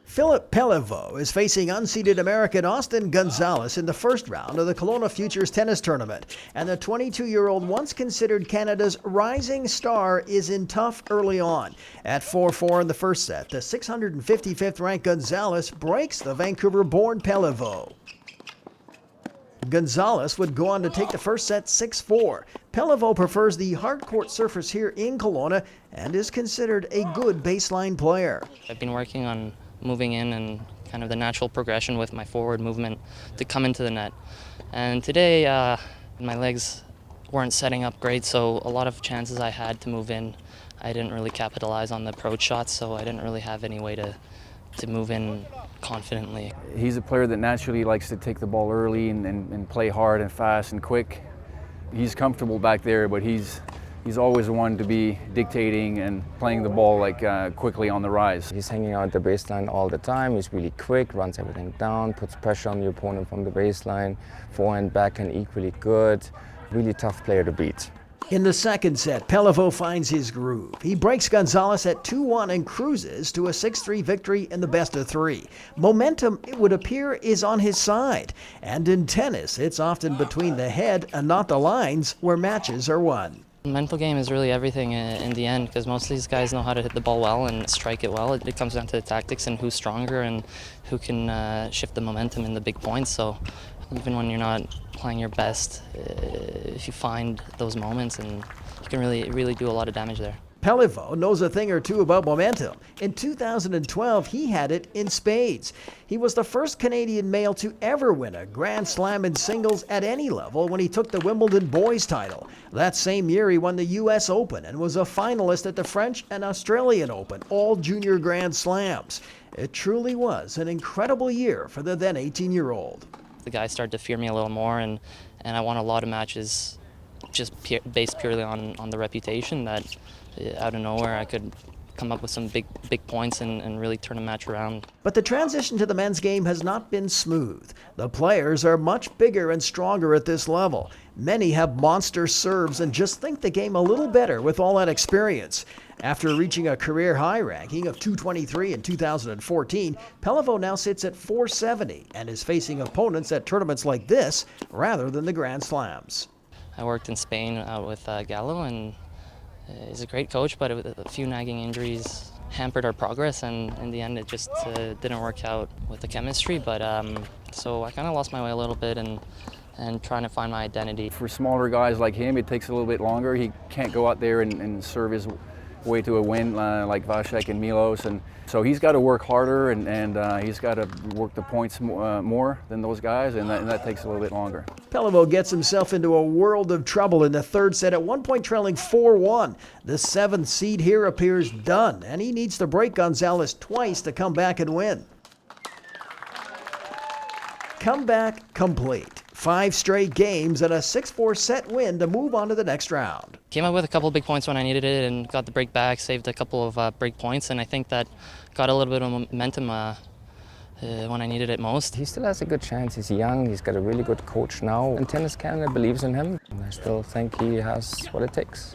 Filip Peliwo is facing unseeded American Austin Gonzalez in the first round of the Kelowna Futures Tennis Tournament. And the 22-year-old, once considered Canada's rising star, is in tough early on. At 4-4 in the first set, the 655th-ranked Gonzalez breaks the Vancouver-born Peliwo. Gonzalez would go on to take the first set 6-4. Peliwo prefers the hard-court surface here in Kelowna and is considered a good baseline player. I've been working on moving in and kind of the natural progression with my forward movement to come into the net. And today, my legs weren't setting up great, so a lot of chances I had to move in, I didn't really capitalize on the approach shots, so I didn't really have any way to move in confidently. He's a player that naturally likes to take the ball early and play hard and fast and quick. He's comfortable back there, but he's always one to be dictating and playing the ball quickly on the rise. He's hanging out at the baseline all the time. He's really quick, runs everything down, puts pressure on the opponent from the baseline. Forehand, backhand equally good. Really tough player to beat. In the second set, Peliwo finds his groove. He breaks Gonzalez at 2-1 and cruises to a 6-3 victory in the best-of-3. Momentum, it would appear, is on his side. And in tennis, it's often between the head and not the lines where matches are won. The mental game is really everything in the end, because most of these guys know how to hit the ball well and strike it well. It comes down to the tactics and who's stronger and who can shift the momentum in the big points. So even when you're not playing your best, if you find those moments, and you can really do a lot of damage there. Peliwo knows a thing or two about momentum. In 2012, he had it in spades. He was the first Canadian male to ever win a Grand Slam in singles at any level when he took the Wimbledon Boys title. That same year, he won the U.S. Open and was a finalist at the French and Australian Open, all junior Grand Slams. It truly was an incredible year for the then 18-year-old. The guys started to fear me a little more, and I won a lot of matches just based purely on the reputation that out of nowhere I could come up with some big points and really turn a match around. But the transition to the men's game has not been smooth. The players are much bigger and stronger at this level. Many have monster serves and just think the game a little better with all that experience. After reaching a career high ranking of 223 in 2014, Peliwo now sits at 470 and is facing opponents at tournaments like this rather than the Grand Slams. I worked in Spain with Gallo, and he's a great coach, but a few nagging injuries hampered our progress, and in the end it just didn't work out with the chemistry. But so I kind of lost my way a little bit and trying to find my identity. For smaller guys like him, it takes a little bit longer. He can't go out there and serve his way to a win like Vasek and Milos, and so he's got to work harder and he's got to work the points more than those guys, and that takes a little bit longer. Peliwo gets himself into a world of trouble in the third set, at one point trailing 4-1. The 7th seed here appears done, and he needs to break Gonzalez twice to come back and win. Comeback complete. 5 straight games and a 6-4 set win to move on to the next round. Came up with a couple of big points when I needed it and got the break back, saved a couple of break points, and I think that got a little bit of momentum when I needed it most. He still has a good chance. He's young, he's got a really good coach now, and Tennis Canada believes in him. And I still think he has what it takes.